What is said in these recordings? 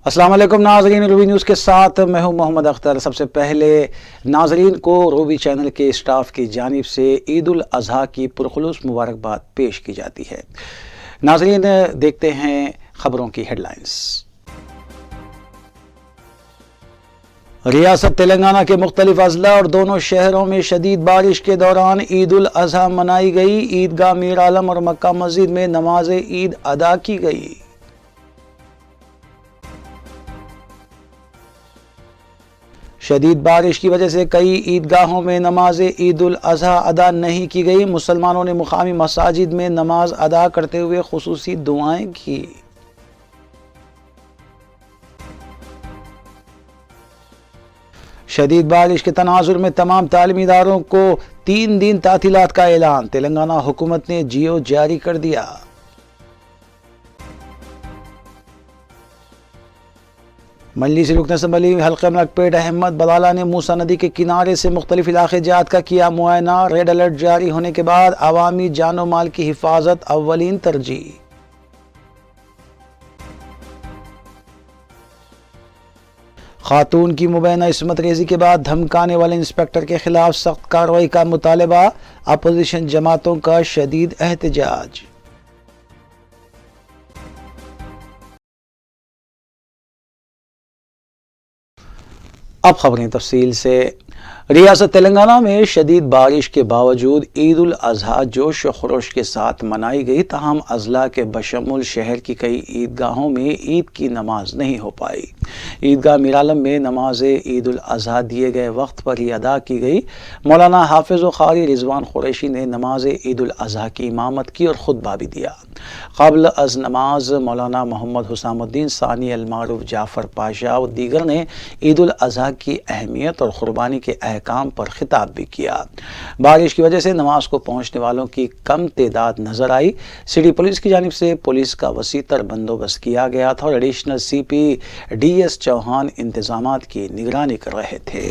السلام علیکم ناظرین، روبی نیوز کے ساتھ میں ہوں محمد اختر۔ سب سے پہلے ناظرین کو روبی چینل کے اسٹاف کی جانب سے عید الاضحیٰ کی پرخلوص مبارکباد پیش کی جاتی ہے۔ ناظرین دیکھتے ہیں خبروں کی ہیڈ لائنز۔ ریاست تلنگانہ کے مختلف اضلاع اور دونوں شہروں میں شدید بارش کے دوران عید الاضحیٰ منائی گئی۔ عیدگاہ میر عالم اور مکہ مسجد میں نماز عید ادا کی گئی۔ شدید بارش کی وجہ سے کئی عیدگاہوں میں نماز عید الاضحیٰ ادا نہیں کی گئی۔ مسلمانوں نے مقامی مساجد میں نماز ادا کرتے ہوئے خصوصی دعائیں کی۔ شدید بارش کے تناظر میں تمام تعلیمی اداروں کو 3 دن تعطیلات کا اعلان۔ تلنگانہ حکومت نے جیو جاری کر دیا۔ مجلس رکن اسمبلی حلقہ ملکپیٹ احمد بلالہ نے موسیٰ ندی کے کنارے سے مختلف علاقے جات کا کیا معائنہ۔ ریڈ الرٹ جاری ہونے کے بعد عوامی جان و مال کی حفاظت اولین ترجیح۔ خاتون کی مبینہ عصمت ریزی کے بعد دھمکانے والے انسپکٹر کے خلاف سخت کارروائی کا مطالبہ۔ اپوزیشن جماعتوں کا شدید احتجاج۔ اب خبریں تفصیل سے۔ ریاست تلنگانہ میں شدید بارش کے باوجود عید الاضحیٰ جوش و خروش کے ساتھ منائی گئی، تاہم اضلاع کے بشمول شہر کی کئی عیدگاہوں میں عید کی نماز نہیں ہو پائی۔ عیدگاہ میر عالم میں نماز عید الاضحیٰ دیے گئے وقت پر ہی ادا کی گئی۔ مولانا حافظ و قاری رضوان قریشی نے نماز عید الاضحیٰ کی امامت کی اور خطبہ بھی دیا۔ قبل از نماز مولانا محمد حسام الدین ثانی المعروف جعفر پاشا اور دیگر نے عید الاضحیٰ کی اہمیت اور قربانی کے احکام پر خطاب بھی کیا۔ بارش کی وجہ سے نماز کو پہنچنے والوں کی کم تعداد نظر آئی۔ سٹی پولیس کی جانب سے پولیس کا وسیع تر بندوبست کیا گیا تھا اور ایڈیشنل سی پی ڈی ایس چوہان انتظامات کی نگرانی کر رہے تھے۔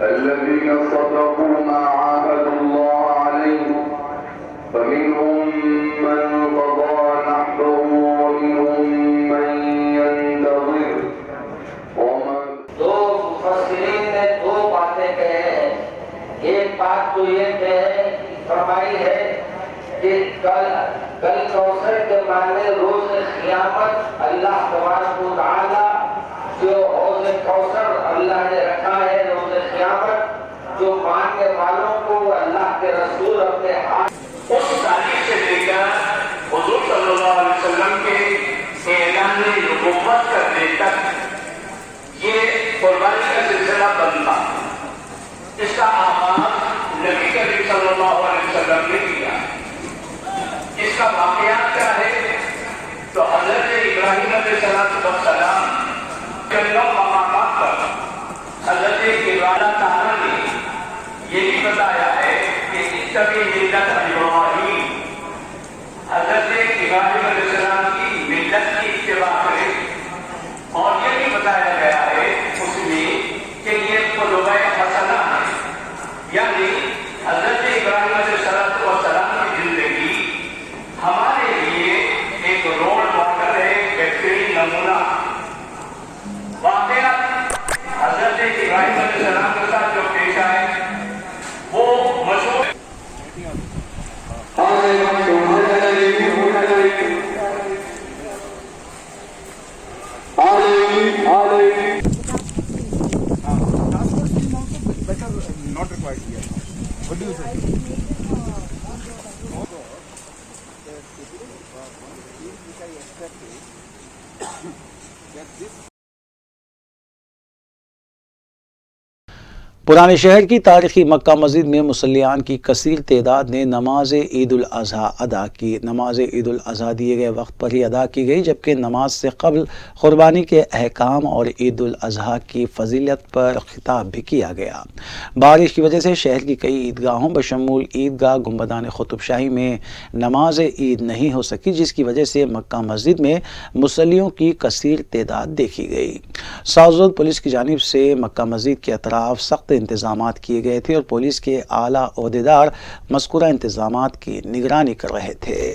الذين صدقوا ما عاهدوا الله عليه فمنهم من قضى نحبه ومنهم من ينتظر دو مفسرین نے 2 باتیں کہے ہیں۔ ایک بات تو یہ فرمائی ہے کہ کل کوثر کے معنی روز قیامت اللہ تبارک و تعالی جو حوض کوثر اللہ نے رکھا ہے روز قیامت، جو ماننے والوں کو اللہ کے رسول اپنے ہاتھ اس تاریخ سے لے کر حضور صلی اللہ علیہ وسلم کے اعلان نبوت کرنے تک یہ قربانی کا سلسلہ بنتا۔ اس کا آغاز نبی کریم صلی اللہ علیہ وسلم نے کیا۔ اس کا واقعات کیا ہے تو حضرت ابراہیم علیہ السلام کے 9 مقامات پر حضرت ابراہیم تعالیٰ نے یہ بھی بتایا ہے کہ اتبع ملت ابراہیم، حضرت ابراہیم علیہ السلام کی ملت کی اتباع کرے، اور یہ بھی بتایا گیا ہے اس میں کہ یہ قلوب حسنہ ہے، یعنی حضرت ابراہیم علیہ السلام کی زندگی ہمارے لیے ایک رول ماڈل ہے، بہترین نمونہ۔ واقعات حضرت ابراہیم علیہ السلام کے ساتھ جو پیش آئے وہ مشہور not required here. What do you say? Which I expected that this پرانے شہر کی تاریخی مکہ مسجد میں مصلیان کی کثیر تعداد نے نماز عید الاضحیٰ ادا کی۔ نماز عید الاضحیٰ دیے گئے وقت پر ہی ادا کی گئی، جبکہ نماز سے قبل قربانی کے احکام اور عید الاضحیٰ کی فضیلت پر خطاب بھی کیا گیا۔ بارش کی وجہ سے شہر کی کئی عیدگاہوں بشمول عیدگاہ گنبدان قطب شاہی میں نماز عید نہیں ہو سکی، جس کی وجہ سے مکہ مسجد میں مصلیوں کی کثیر تعداد دیکھی گئی۔ ساؤتھ زون پولیس کی جانب سے مکہ مسجد کے اطراف سخت انتظامات کیے گئے تھے اور پولیس کے اعلیٰ عہدیدار مذکورہ انتظامات کی نگرانی کر رہے تھے۔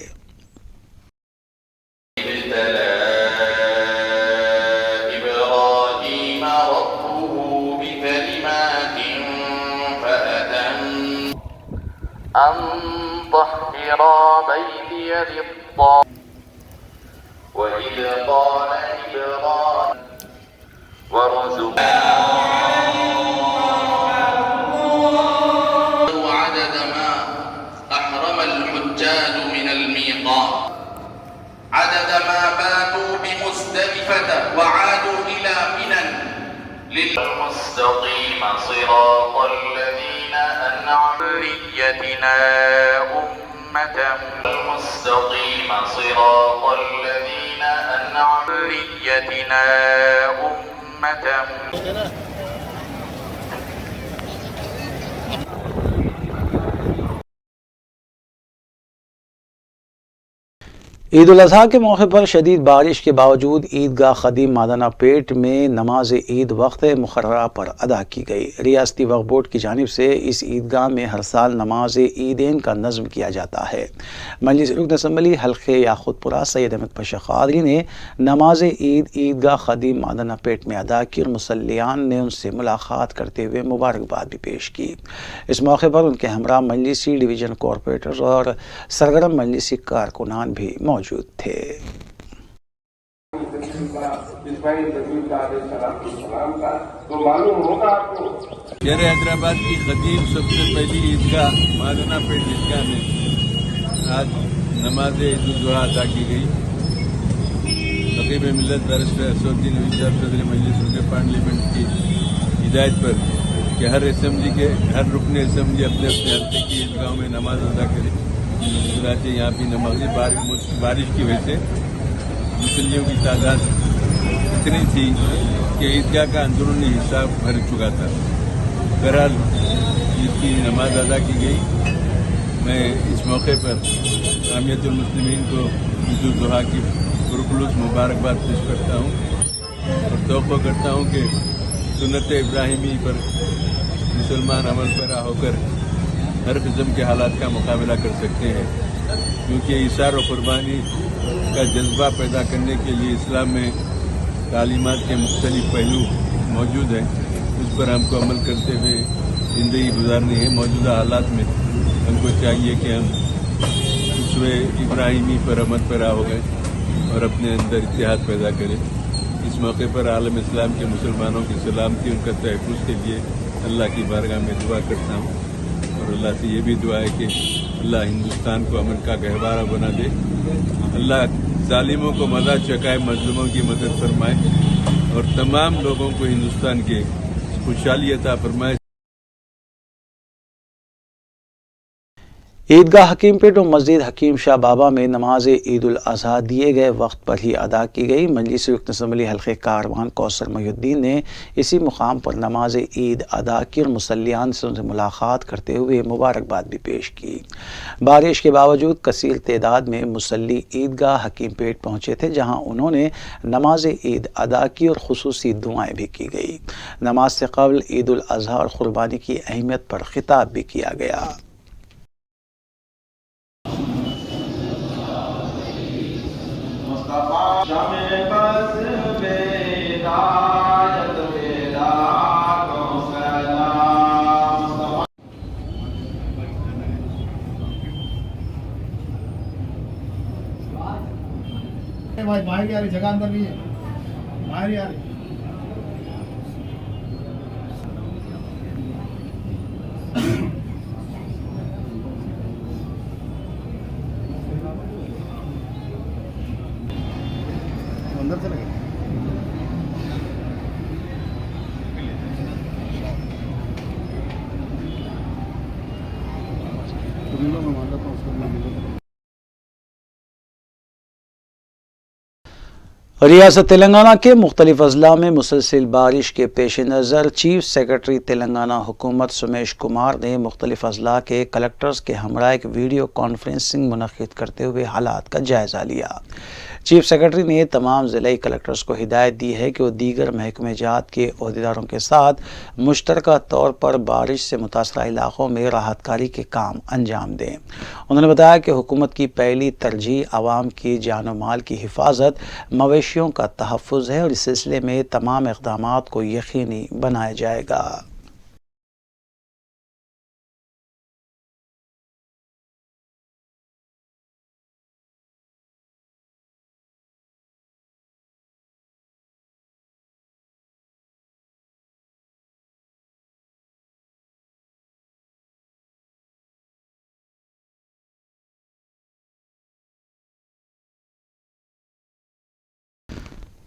وَإِذْ قَالَ إِبْرَاهِيمُ وَارْزُقْنَا عدد ما أحرم الحجاج من الميقات عدد ما باتوا بمزدلفة وعادوا إلى منى للمستقيم صراط الذين أنعمت ذريتنا أمة المستقيم صراط الذين أنعمت ذريتنا أمة عید الاضحیٰ کے موقع پر شدید بارش کے باوجود عیدگاہ قدیم مادانہ پیٹ میں نماز عید وقت مقررہ پر ادا کی گئی۔ ریاستی وقف بورڈ کی جانب سے اس عیدگاہ میں ہر سال نماز عیدین کا نظم کیا جاتا ہے۔ مجلس رکن اسمبلی حلقے یاقوت پورہ سید احمد پاشا قادری نے نماز عید عیدگاہ قدیم مادانہ پیٹ میں ادا کی اور مصلیان نے ان سے ملاقات کرتے ہوئے مبارکباد بھی پیش کی۔ اس موقع پر ان کے ہمراہ مجلسی ڈویژن کارپوریٹر اور سرگرم مجلسی کارکنان بھی موجود تھے۔ شہر حیدرآباد کی قدیم سب سے پہلی عیدگاہ مادانہ پیٹ عیدگاہ میں آج نماز عید الاضحیٰ ادا کی گئی۔ رقیب ملت بیرسٹر اسد الدین اویسی صاحب صدر مجلس رکن پارلیمنٹ کی ہدایت پر کہ ہر رکن اسمبلی اپنے اپنے حلقے کی عیدگاہوں میں نماز ادا کرے، چنانچہ یہاں بھی نمازی بارش کی وجہ سے مصلیوں کی تعداد اتنی تھی کہ عیدگاہ کا اندرونی حصہ بھر چکا تھا۔ بہرحال عید کی نماز ادا کی گئی۔ میں اس موقع پر جامعۃ المسلمین کو عید الاضحیٰ کی پرخلوص مبارکباد پیش کرتا ہوں اور توقع کرتا ہوں کہ سنت ابراہیمی پر مسلمان عمل پیرا ہو کر ہر قسم کے حالات کا مقابلہ کر سکتے ہیں، کیونکہ ایثار و قربانی کا جذبہ پیدا کرنے کے لیے اسلام میں تعلیمات کے مختلف پہلو موجود ہیں۔ اس پر ہم کو عمل کرتے ہوئے زندگی گزارنی ہے۔ موجودہ حالات میں ہم کو چاہیے کہ ہم اسوہ ابراہیمی پر عمل پیرا ہو گئے اور اپنے اندر اتحاد پیدا کریں۔ اس موقع پر عالم اسلام کے مسلمانوں کی سلامتی، ان کا تحفظ کے لیے اللہ کی بارگاہ میں دعا کرتا ہوں، اور اللہ سے یہ بھی دعا ہے کہ اللہ ہندوستان کو امن کا گہوارہ بنا دے، اللہ ظالموں کو مزہ چکائے، مظلوموں کی مدد فرمائے اور تمام لوگوں کو ہندوستان کے خوشحالی عطا فرمائے۔ عیدگاہ حکیم پیٹ اور مسجد حکیم شاہ بابا میں نماز عید الاضحیٰ دیے گئے وقت پر ہی ادا کی گئی۔ مجلس رکن اسمبلی حلقے کاروان کوثر محی الدین نے اسی مقام پر نماز عید ادا کی اور مصلیان سے ان سے ملاقات کرتے ہوئے مبارکباد بھی پیش کی۔ بارش کے باوجود کثیر تعداد میں مصلی عیدگاہ حکیم پیٹ پہنچے تھے، جہاں انہوں نے نماز عید ادا کی اور خصوصی دعائیں بھی کی گئی۔ نماز سے قبل عید الاضحیٰ اور قربانی کی اہمیت پر خطاب بھی کیا گیا۔ بھائی باہر آ رہی جگہ اندر نہیں ہے، باہر آ رہی اندر چلے گئے۔ ریاست تلنگانہ کے مختلف اضلاع میں مسلسل بارش کے پیش نظر چیف سیکرٹری تلنگانہ حکومت سومیش کمار نے مختلف اضلاع کے کلکٹرز کے ہمراہ ایک ویڈیو کانفرنسنگ منعقد کرتے ہوئے حالات کا جائزہ لیا۔ چیف سیکرٹری نے تمام ضلعی کلکٹرز کو ہدایت دی ہے کہ وہ دیگر محکمہ جات کے عہدیداروں کے ساتھ مشترکہ طور پر بارش سے متاثرہ علاقوں میں راحت کاری کے کام انجام دیں۔ انہوں نے بتایا کہ حکومت کی پہلی ترجیح عوام کی جان و مال کی حفاظت، مویشیوں کا تحفظ ہے اور اس سلسلے میں تمام اقدامات کو یقینی بنایا جائے گا۔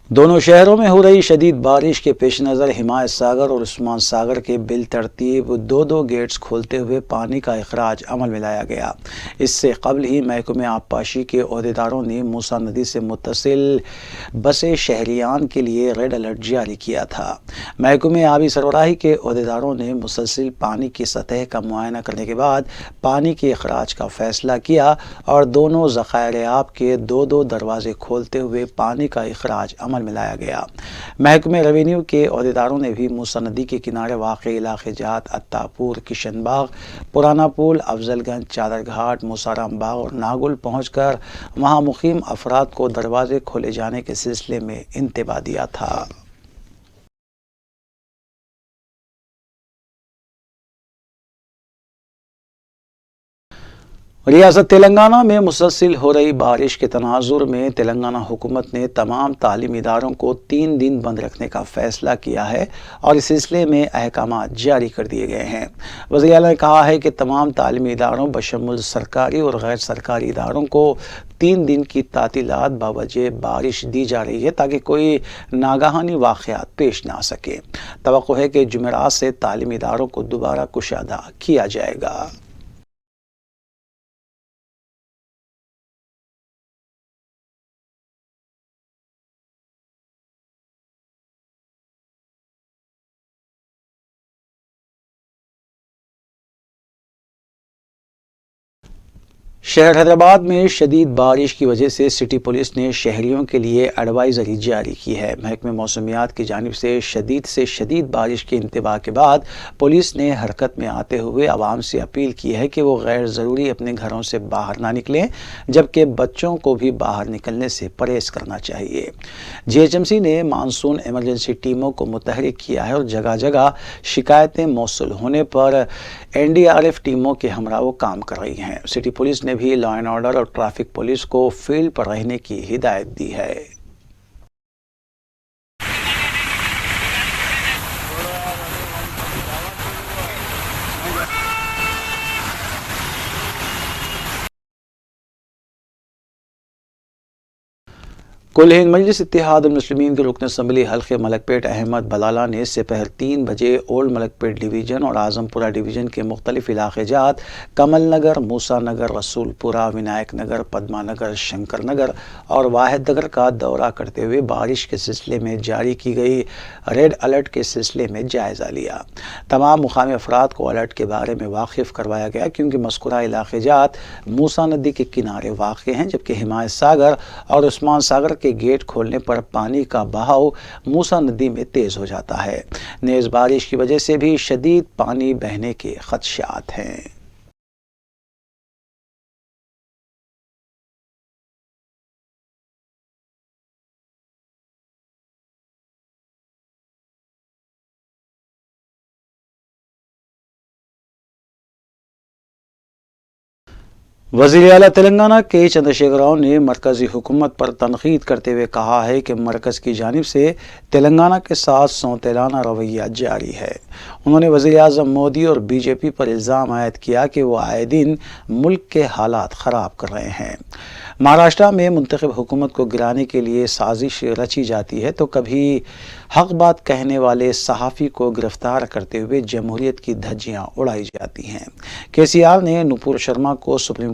دونوں شہروں میں ہو رہی شدید بارش کے پیش نظر ہمایت ساگر اور عثمان ساگر کے بالترتیب دو گیٹس کھولتے ہوئے پانی کا اخراج عمل میں لایا گیا۔ اس سے قبل ہی محکمہ آبپاشی کے عہدیداروں نے موسیٰ ندی سے متصل بسے شہریان کے لیے ریڈ الرٹ جاری کیا تھا۔ محکمہ آبی سربراہی کے عہدیداروں نے مسلسل پانی کی سطح کا معائنہ کرنے کے بعد پانی کے اخراج کا فیصلہ کیا اور دونوں ذخائر آب کے دو دروازے کھولتے ہوئے پانی کا اخراج عمل میں لایا گیا۔ محکمہ ریونیو کے عہدیداروں نے بھی موسیٰ ندی کے کنارے واقع علاقے جات عطاپور، کشن باغ، پرانا پول، افضل گنج، چادر گھاٹ، موسارام باغ اور ناگل پہنچ کر وہاں مقیم افراد کو دروازے کھولے جانے کے سلسلے میں انتباہ دیا تھا۔ ریاست تلنگانہ میں مسلسل ہو رہی بارش کے تناظر میں تلنگانہ حکومت نے تمام تعلیمی اداروں کو 3 دن بند رکھنے کا فیصلہ کیا ہے اور اس سلسلے میں احکامات جاری کر دیے گئے ہیں۔ وزیر اعلیٰ نے کہا ہے کہ تمام تعلیمی اداروں بشمول سرکاری اور غیر سرکاری اداروں کو 3 دن کی تعطیلات باوجہ بارش دی جا رہی ہے تاکہ کوئی ناگہانی واقعات پیش نہ آ سکے۔ توقع ہے کہ جمعرات سے تعلیمی اداروں کو دوبارہ کشادہ کیا جائے گا۔ شہر حیدرآباد میں شدید بارش کی وجہ سے سٹی پولیس نے شہریوں کے لیے ایڈوائزری جاری کی ہے۔ محکمہ موسمیات کی جانب سے شدید بارش کے انتباہ کے بعد پولیس نے حرکت میں آتے ہوئے عوام سے اپیل کی ہے کہ وہ غیر ضروری اپنے گھروں سے باہر نہ نکلیں، جبکہ بچوں کو بھی باہر نکلنے سے پرہیز کرنا چاہیے۔ GHMC نے مانسون ایمرجنسی ٹیموں کو متحرک کیا ہے اور جگہ جگہ شکایتیں موصول ہونے پر NDRF ٹیموں کے ہمراہ وہ کام کر رہی ہیں۔ سٹی پولیس نے بھی لا اینڈ آرڈر اور ٹریفک پولیس کو فیلڈ پر رہنے کی ہدایت دی ہے۔ کل ہند مجلس اتحاد المسلمین کے رکن اسمبلی حلقے ملک پیٹ احمد بلالہ نے سپہر 3 بجے اولڈ ملک پیٹ ڈویژن اور اعظم پورہ ڈویژن کے مختلف علاقے جات کمل نگر، موسیٰ نگر، رسول پورہ، ونائک نگر، پدما نگر، شنکر نگر اور واحد نگر کا دورہ کرتے ہوئے بارش کے سلسلے میں جاری کی گئی ریڈ الرٹ کے سلسلے میں جائزہ لیا۔ تمام مقامی افراد کو الرٹ کے بارے میں واقف کروایا گیا کیونکہ مذکورہ علاقے جات موسیٰ ندی کے کنارے واقع ہیں، جبکہ ہمایت ساگر اور عثمان ساگر کے گیٹ کھولنے پر پانی کا بہاؤ موسیٰ ندی میں تیز ہو جاتا ہے۔ نیز بارش کی وجہ سے بھی شدید پانی بہنے کے خدشات ہیں۔ وزیر اعلیٰ تلنگانہ کے چندرشیکھر راؤ نے مرکزی حکومت پر تنقید کرتے ہوئے کہا ہے کہ مرکز کی جانب سے تلنگانہ کے ساتھ سونتیلانہ رویہ جاری ہے۔ انہوں نے وزیر اعظم مودی اور BJP پر الزام عائد کیا کہ وہ آئے دن ملک کے حالات خراب کر رہے ہیں۔ مہاراشٹر میں منتخب حکومت کو گرانے کے لیے سازش رچی جاتی ہے تو کبھی حق بات کہنے والے صحافی کو گرفتار کرتے ہوئے جمہوریت کی دھجیاں اڑائی جاتی ہیں۔ KCR نے نپور شرما کو سپریم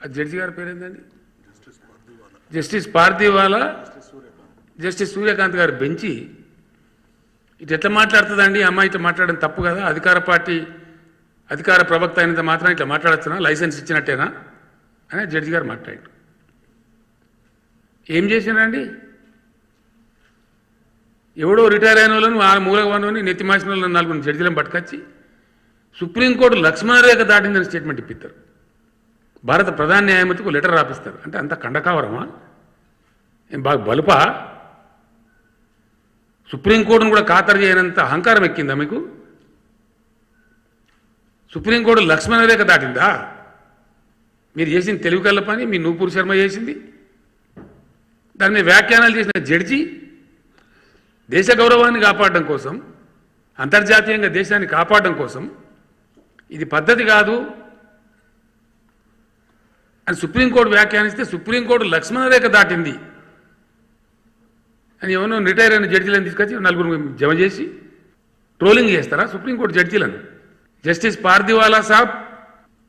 జడ్జి గారి పేరేందండి? జస్టిస్ పార్థివాలా, జస్టిస్ సూర్యకాంత్ గారి బెంచి ఇటు ఎట్లా మాట్లాడుతుందండి? అమ్మాయి ఇట్లా మాట్లాడడం తప్పు కదా? అధికార ప్రవక్త అయినంత మాత్రం ఇట్లా మాట్లాడచ్చునా? లైసెన్స్ ఇచ్చినట్టేనా అని జడ్జి గారు మాట్లాడారు. ఏం చేసినారండి? ఎవడో రిటైర్ అయిన వాళ్ళను ఆ మూలవని నెత్తిమాసిన వాళ్ళని 4 జడ్జిలను పట్టుకొచ్చి సుప్రీంకోర్టు లక్ష్మణరేఖ దాటిందని స్టేట్మెంట్ ఇప్పిస్తారు. భారత ప్రధాన న్యాయమూర్తికి లెటర్ రాపిస్తారు. అంటే అంత కండకావరమా? ఏం బాగా బలుపా? సుప్రీంకోర్టును కూడా ఖాతరు చేయనంత అహంకారం ఎక్కిందా మీకు? సుప్రీంకోర్టు లక్ష్మణరేఖ దాటిందా? మీరు చేసిన తెలివికల్ల పని మీ నూపూర్ శర్మ చేసింది. దాని మీద వ్యాఖ్యానాలు చేసిన జడ్జి దేశ గౌరవాన్ని కాపాడడం కోసం, అంతర్జాతీయంగా దేశాన్ని కాపాడడం కోసం ఇది పద్ధతి కాదు అని సుప్రీంకోర్టు వ్యాఖ్యానిస్తే సుప్రీంకోర్టు లక్ష్మణరేఖ దాటింది అని ఎవరో రిటైర్ అయిన జడ్జీలను తీసుకొచ్చి 4 జమ చేసి ట్రోలింగ్ చేస్తారా సుప్రీంకోర్టు జడ్జీలను? జస్టిస్ పార్థివాలా సాబ్,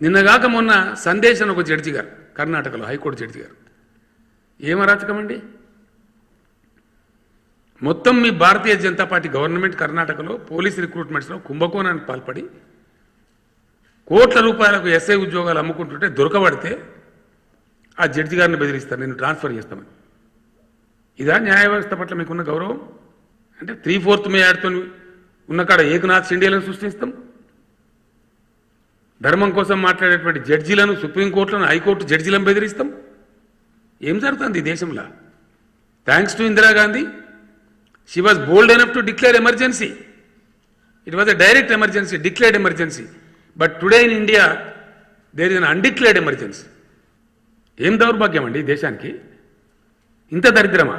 నిన్నగాక మొన్న సందేశ్ అని ఒక జడ్జి గారు, కర్ణాటకలో హైకోర్టు జడ్జి గారు, ఏం అరాచకం అండి? మొత్తం మీ భారతీయ జనతా పార్టీ గవర్నమెంట్ కర్ణాటకలో పోలీస్ రిక్రూట్మెంట్స్లో కుంభకోణానికి పాల్పడి కోట్ల రూపాయలకు ఎస్ఐ ఉద్యోగాలు అమ్ముకుంటుంటే దొరకబడితే ఆ జడ్జి గారిని బెదిరిస్తారు, నేను ట్రాన్స్ఫర్ చేస్తామని. ఇదా న్యాయ వ్యవస్థ పట్ల మీకున్న గౌరవం? అంటే 3/4 మేయాడ్తో ఉన్న కాడ ఏకనాథ్ షిండేలను సృష్టిస్తాం. ధర్మం కోసం మాట్లాడేటువంటి జడ్జీలను, సుప్రీంకోర్టులను, హైకోర్టు జడ్జీలను బెదిరిస్తాం. ఏం జరుగుతుంది ఈ దేశంలో? Thanks to Indira Gandhi, she was bold enough to declare emergency. It was a direct emergency, declared emergency. But today in India there is an undeclared emergency. ఏం దౌర్భాగ్యం అండి దేశానికి? ఇంత దరిద్రమా?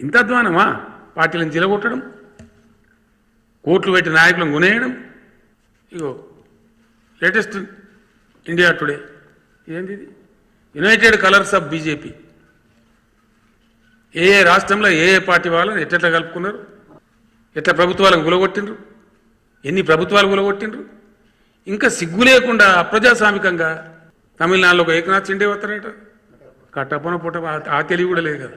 ఇంత అధ్వానమా? పార్టీలను జిలగొట్టడం, కోట్లు పెట్టి నాయకులను కొనేయడం. ఇగో లేటెస్ట్ ఇండియా టుడే ఏంది? United colors of BJP. ఏ రాష్ట్రంలో ఏ పార్టీ వాళ్ళని ఎట్లా కలుపుకున్నారు, ఎట్లా ప్రభుత్వాలను గులగొట్టిండ్రు, ఎన్ని ప్రభుత్వాలు గులగొట్టిండ్రు. ఇంకా సిగ్గు లేకుండా అప్రజాస్వామికంగా తమిళనాడులో ఒక ఏకనాథ్ షిండే వస్తారట. కట్టపన పుట్ట ఆ తెలివి కూడా లేదు కదా.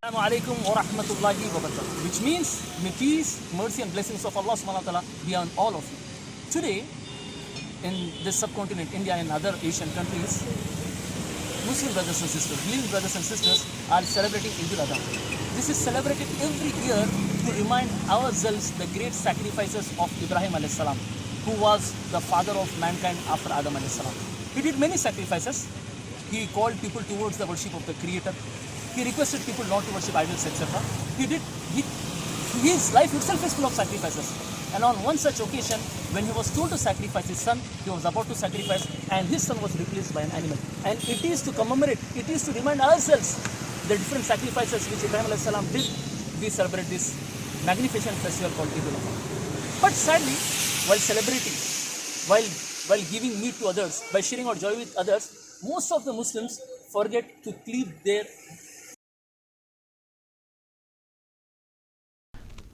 Assalamu alaikum wa rahmatullahi wa barakatuh, which means may peace, mercy and blessings of Allah subhanahu wa ta'ala be on all of you. Today, in this subcontinent, India and other Asian countries, Muslim brothers and sisters, believing brothers and sisters are celebrating Eid al-Adha. This is celebrated every year to remind ourselves the great sacrifices of Ibrahim alayhi salam, who was the father of mankind after Adam alayhi salam. He did many sacrifices. He called people towards the worship of the Creator. He requested people not to worship idols, etc. His life itself is full of sacrifices. And on one such occasion, when he was told to sacrifice his son, he was about to sacrifice, and his son was replaced by an animal. And it is to commemorate, it is to remind ourselves the different sacrifices which Ibrahim alayhi salam did. We celebrate this magnificent festival called Eid al-Adha. But sadly, while celebrating, while giving meat to others, by sharing our joy with others, most of the Muslims forget to cleave their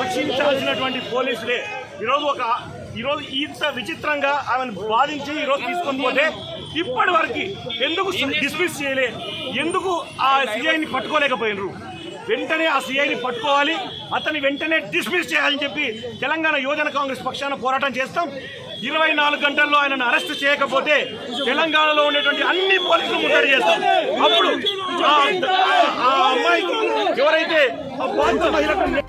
రక్షించాల్సినటువంటి పోలీసులే ఈరోజు ఇంత విచిత్రంగా ఆమెను బాధించి ఈరోజు తీసుకొని పోతే ఇప్పటి వరకు ఎందుకు డిస్మిస్ చేయలే, ఎందుకు ఆ సిఐని పట్టుకోలేకపోయినరు? వెంటనే ఆ సిఐని పట్టుకోవాలి, అతన్ని వెంటనే డిస్మిస్ చేయాలని చెప్పి తెలంగాణ యువజన కాంగ్రెస్ పక్షాన పోరాటం చేస్తాం. 24 గంటల్లో ఆయనను అరెస్ట్ చేయకపోతే తెలంగాణలో ఉండేటువంటి అన్ని పోలీసులు ముట్టడి చేస్తాం. అప్పుడు ఆ అమ్మాయి ఎవరైతే బాధిత మహిళకు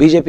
BJP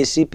ACP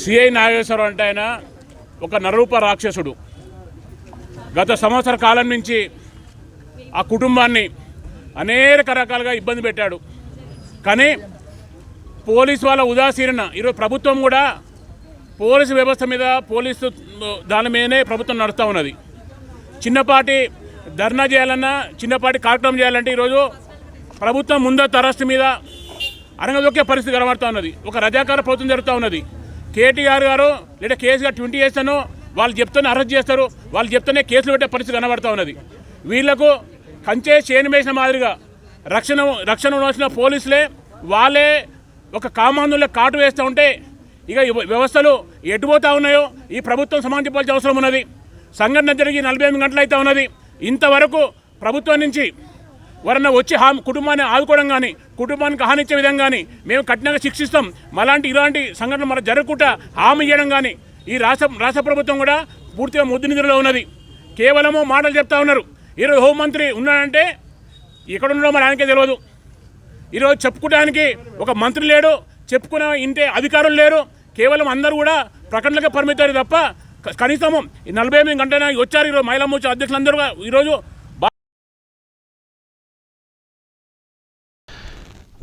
సిఐ నాగేశ్వరరావు అంటే ఆయన ఒక నరరూప రాక్షసుడు. గత సంవత్సర కాలం నుంచి ఆ కుటుంబాన్ని అనేక రకాలుగా ఇబ్బంది పెట్టాడు. కానీ పోలీసు వాళ్ళ ఉదాసీన ఈరోజు ప్రభుత్వం కూడా పోలీసు వ్యవస్థ మీద పోలీసు దాని మీదనే ప్రభుత్వం నడుస్తూ ఉన్నది. చిన్నపాటి ధర్నా చేయాలన్నా, చిన్నపాటి కార్యక్రమం చేయాలంటే ఈరోజు ప్రభుత్వం ముందు తరస్సు మీద అరంగదొక్కే పరిస్థితి కనబడుతూ ఉన్నది. ఒక రజాకార ప్రభుత్వం జరుగుతూ ఉన్నది. కేటీఆర్ గారు లేదా కేసీఆర్ 20 చేస్తానో వాళ్ళు చెప్తూనే అరెస్ట్ చేస్తారు, వాళ్ళు చెప్తూనే కేసులు పెట్టే పరిస్థితి కనబడుతూ ఉన్నది. వీళ్లకు కంచే చేను వేసిన మాదిరిగా రక్షణ ఉండాల్సిన పోలీసులే వాళ్ళే ఒక కామాంధులే కాటు వేస్తూ ఉంటే ఇక వ్యవస్థలు ఎటుపోతూ ఉన్నాయో ఈ ప్రభుత్వం సమాధానం చెప్పాల్సిన అవసరం ఉన్నది. సంఘటన జరిగి 48 గంటలు అయితే ఉన్నది. ఇంతవరకు ప్రభుత్వం నుంచి ఎవరన్నా వచ్చి కుటుంబాన్ని ఆదుకోవడం కానీ కుటుంబానికి హానిచ్చే విధంగా కానీ మేము కఠినంగా శిక్షిస్తాం. ఇలాంటి సంఘటనలు మన జరగకుండా హామీ చేయడం కానీ ఈ రాష్ట్ర ప్రభుత్వం కూడా పూర్తిగా ముద్దు నిధులలో ఉన్నది. కేవలము మాటలు చెప్తా ఉన్నారు. ఈరోజు హోంమంత్రి ఉన్నాడంటే ఎక్కడ ఉన్నాడో మరి ఆయనకే తెలియదు. ఈరోజు చెప్పుకోవడానికి ఒక మంత్రి లేడు, చెప్పుకునే ఇంటే అధికారులు లేరు. కేవలం అందరూ కూడా ప్రకటనలకే పరిమితారు తప్ప కనీసం 48 గంటల వచ్చారు. ఈరోజు మహిళా మోర్చా అధ్యక్షులందరూ ఈరోజు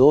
2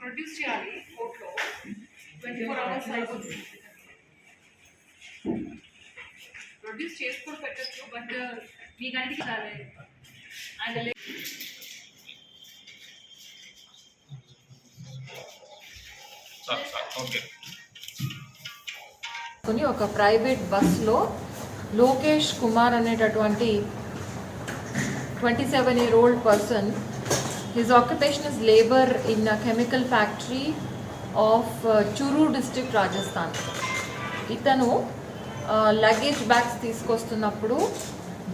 ప్రొడ్యూస్ చేయాలి కోర్టులో 24 అవర్స్ అయిపోతుంది. ప్రొడ్యూస్ చేసుకొని పెట్టచ్చు, బట్ మీ గంటకి రాలేదు ఆయన ఒక ప్రైవేట్ బస్లో లోకేష్ కుమార్ అనేటటువంటి 27-year-old person. His occupation is labor in a chemical factory of Churu district, Rajasthan. ఇతను లగేజ్ బ్యాగ్స్ తీసుకొస్తున్నప్పుడు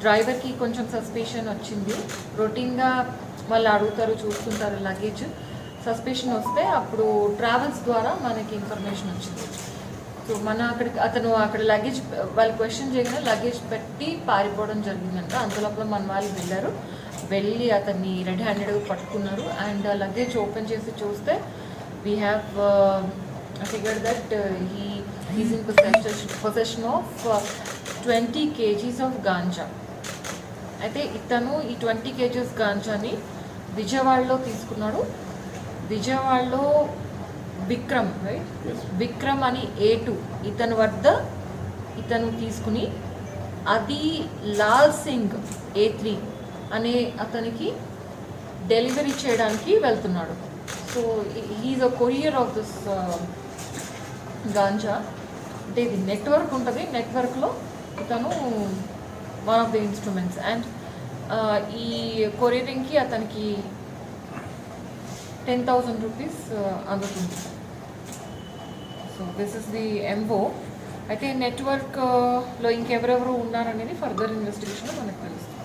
డ్రైవర్కి కొంచెం సస్పిషన్ వచ్చింది. రొటీన్గా వాళ్ళు అడుగుతారు, చూస్తుంటారు లగేజ్. సస్పిషన్ వస్తే అప్పుడు ట్రావెల్స్ ద్వారా మనకి ఇన్ఫర్మేషన్ వచ్చింది. సో అతను అక్కడ లగేజ్ వాళ్ళు క్వశ్చన్ చేయగానే లగేజ్ పెట్టి పారిపోవడం జరిగిందంట. అంతలోపల మన వాళ్ళు వెళ్ళి అతన్ని రెడ్ హ్యాండెడ్గా పట్టుకున్నారు. అండ్ లగేజ్ ఓపెన్ చేసి చూస్తే we have figured that he's in possession of 20 kgs of ganja. అయితే ఇతను ఈ 20 kgs గాంజాని విజయవాడలో తీసుకున్నాడు. విజయవాడలో విక్రమ్ విక్రమ్ అని A2 ఇతని వద్ద ఇతను తీసుకుని అది లాల్ సింగ్ A3 అనే అతనికి డెలివరీ చేయడానికి వెళ్తున్నాడు. So he's a courier of this ganja. అంటే ఇది నెట్వర్క్ ఉంటుంది, నెట్వర్క్లో ఇతను one of the instruments. And ఈ కొరియరింగ్కి అతనికి 10,000 rupees అందుతుంది. So this is the MO. అయితే నెట్వర్క్లో ఇంకెవరెవరు ఉన్నారనేది ఫర్దర్ ఇన్వెస్టిగేషన్లో మనకు తెలుస్తుంది.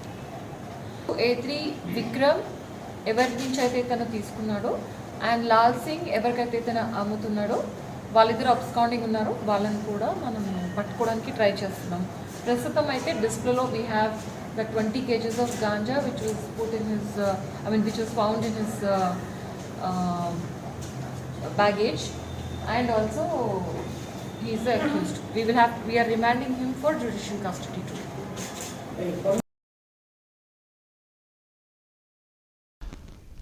A3 విక్రమ్ ఎవరి నుంచి అయితే తను తీసుకున్నాడో అండ్ లాల్ సింగ్ ఎవరికైతే తను అమ్ముతున్నాడో వాళ్ళిద్దరు అబ్స్కాండింగ్ ఉన్నారు. వాళ్ళని కూడా మనం పట్టుకోవడానికి ట్రై చేస్తున్నాం. ప్రస్తుతం అయితే డిస్ప్లేలో we have the 20 kgs of ganja which was put in his which was found in his baggage, and also he is the accused. We are remanding him for judicial custody too.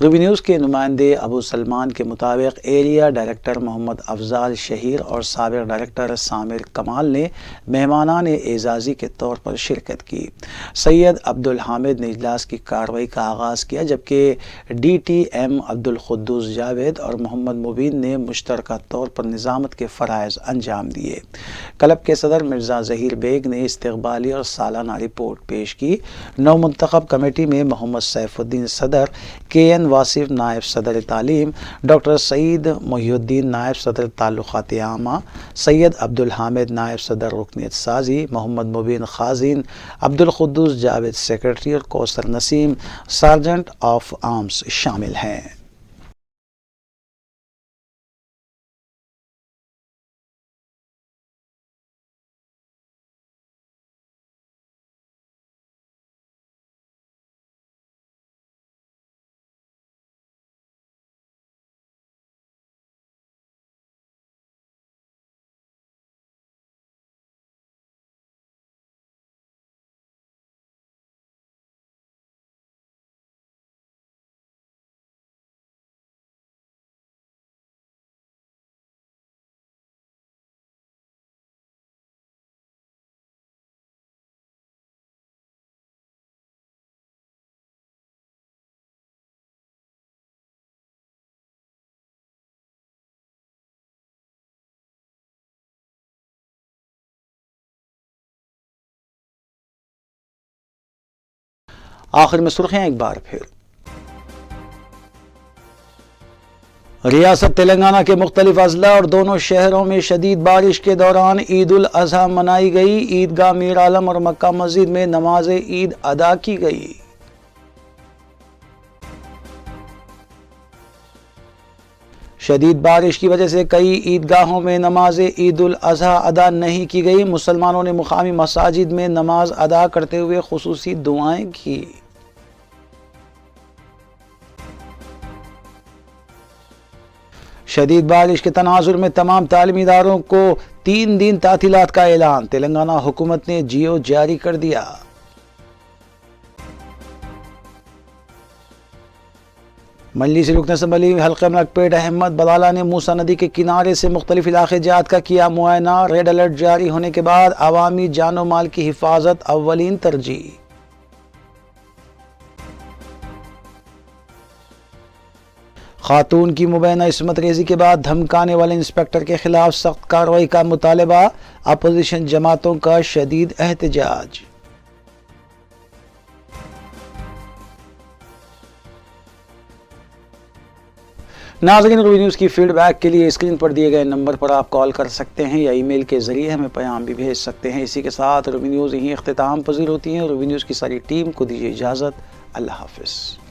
Ruby news کے نمائندے ابو سلمان کے مطابق area director محمد افضال شہیر اور سابق director Samir کمال نے مہمانان اعزازی کے طور پر شرکت کی۔ سید عبدالحامد نے اجلاس کی کارروائی کا آغاز کیا، جبکہ D T M Abdul Quddus Javed اور محمد مبین نے مشترکہ طور پر نظامت کے فرائض انجام دیے۔ کلب کے صدر مرزا ظہیر بیگ نے استقبالی اور سالانہ رپورٹ پیش کی۔ نو منتخب کمیٹی میں محمد سیف الدین صدر، کے این واصف نائب صدر تعلیم، ڈاکٹر سعید محی الدین نائب صدر تعلقات عامہ، سید عبدالحامد نائب صدر رکنیت سازی، محمد مبین خازن، عبدالقدوس جاوید سیکرٹری اور کوثر نسیم سارجنٹ آف آرمز شامل ہیں۔ آخر میں سرخیاں ایک بار پھر۔ ریاست تلنگانہ کے مختلف اضلاع اور دونوں شہروں میں شدید بارش کے دوران عید الاضحیٰ منائی گئی۔ عیدگاہ میر عالم اور مکہ مسجد میں نماز عید ادا کی گئی۔ شدید بارش کی وجہ سے کئی عیدگاہوں میں نماز عید الاضحیٰ ادا نہیں کی گئی۔ مسلمانوں نے مقامی مساجد میں نماز ادا کرتے ہوئے خصوصی دعائیں کی۔ شدید بارش کے تناظر میں تمام تعلیمی اداروں کو 3 دن تعطیلات کا اعلان، تلنگانہ حکومت نے جیو جاری کر دیا۔ مجلس رکن اسمبلی حلقہ ملک پیٹ احمد بلالہ نے موسیٰ ندی کے کنارے سے مختلف علاقے جات کا کیا معائنہ۔ ریڈ الرٹ جاری ہونے کے بعد عوامی جان و مال کی حفاظت اولین ترجیح۔ خاتون کی مبینہ عصمت ریزی کے بعد دھمکانے والے انسپکٹر کے خلاف سخت کارروائی کا مطالبہ، اپوزیشن جماعتوں کا شدید احتجاج۔ ناظرین، روبی نیوز کی فیڈ بیک کے لیے اسکرین پر دیے گئے نمبر پر آپ کال کر سکتے ہیں یا ای میل کے ذریعے ہمیں پیام بھی بھیج سکتے ہیں۔ اسی کے ساتھ روبی نیوز یہیں اختتام پذیر ہوتی ہے۔ روبی نیوز کی ساری ٹیم کو دیجیے اجازت۔ اللہ حافظ۔